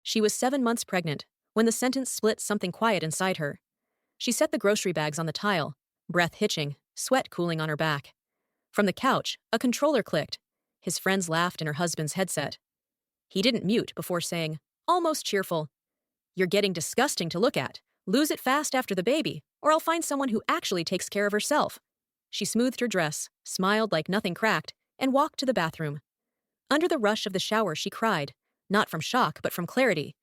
She was 7 months pregnant when the sentence split something quiet inside her. She set the grocery bags on the tile, breath hitching, sweat cooling on her back. From the couch, a controller clicked. His friends laughed in her husband's headset. He didn't mute before saying, almost cheerful, "You're getting disgusting to look at. Lose it fast after the baby, or I'll find someone who actually takes care of herself." She smoothed her dress, smiled like nothing cracked, and walked to the bathroom. Under the rush of the shower, she cried, not from shock, but from clarity.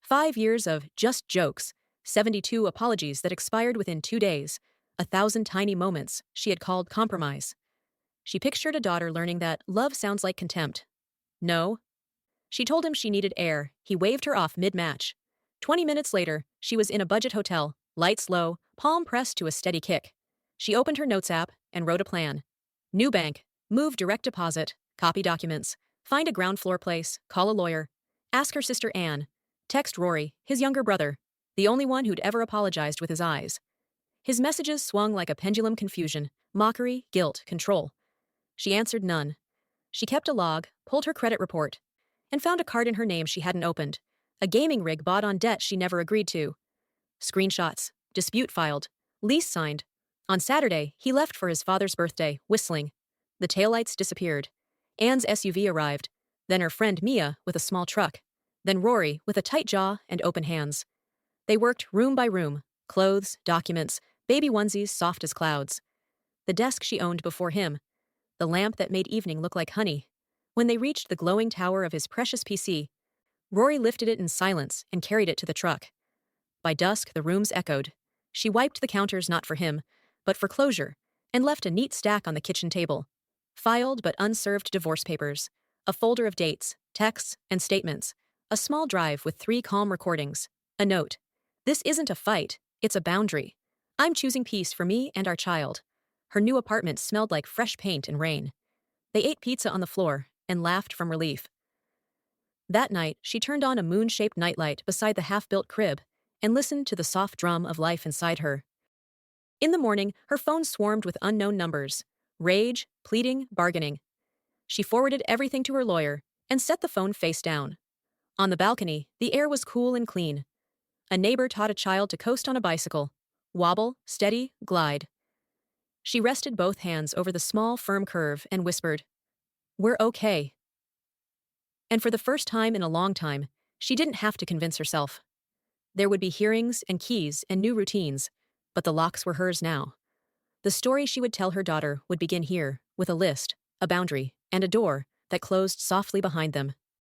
5 years of just jokes, 72 apologies that expired within 2 days, 1,000 tiny moments she had called compromise. She pictured a daughter learning that love sounds like contempt. No. She told him she needed air. He waved her off mid-match. 20 minutes later, she was in a budget hotel, lights low, palm pressed to a steady kick. She opened her notes app and wrote a plan. New bank, move direct deposit, copy documents, find a ground floor place, call a lawyer, ask her sister Anne, text Rory, his younger brother, the only one who'd ever apologized with his eyes. His messages swung like a pendulum: confusion, mockery, guilt, control. She answered none. She kept a log, pulled her credit report, and found a card in her name she hadn't opened, a gaming rig bought on debt she never agreed to. Screenshots, dispute filed, lease signed. On Saturday, he left for his father's birthday, whistling. The taillights disappeared. Anne's SUV arrived, then her friend Mia with a small truck, then Rory with a tight jaw and open hands. They worked room by room, clothes, documents, baby onesies soft as clouds. The desk she owned before him, the lamp that made evening look like honey. When they reached the glowing tower of his precious PC, Rory lifted it in silence and carried it to the truck. By dusk, the rooms echoed. She wiped the counters not for him, but for closure, and left a neat stack on the kitchen table. Filed but unserved divorce papers, a folder of dates, texts, and statements, a small drive with 3 calm recordings, a note. This isn't a fight, it's a boundary. I'm choosing peace for me and our child. Her new apartment smelled like fresh paint and rain. They ate pizza on the floor and laughed from relief. That night, she turned on a moon-shaped nightlight beside the half-built crib and listened to the soft drum of life inside her. In the morning, her phone swarmed with unknown numbers. Rage, pleading, bargaining. She forwarded everything to her lawyer and set the phone face down. On the balcony, the air was cool and clean. A neighbor taught a child to coast on a bicycle. Wobble, steady, glide. She rested both hands over the small, firm curve and whispered, "We're okay." And for the first time in a long time, she didn't have to convince herself. There would be hearings and keys and new routines, but the locks were hers now. The story she would tell her daughter would begin here, with a list, a boundary, and a door that closed softly behind them.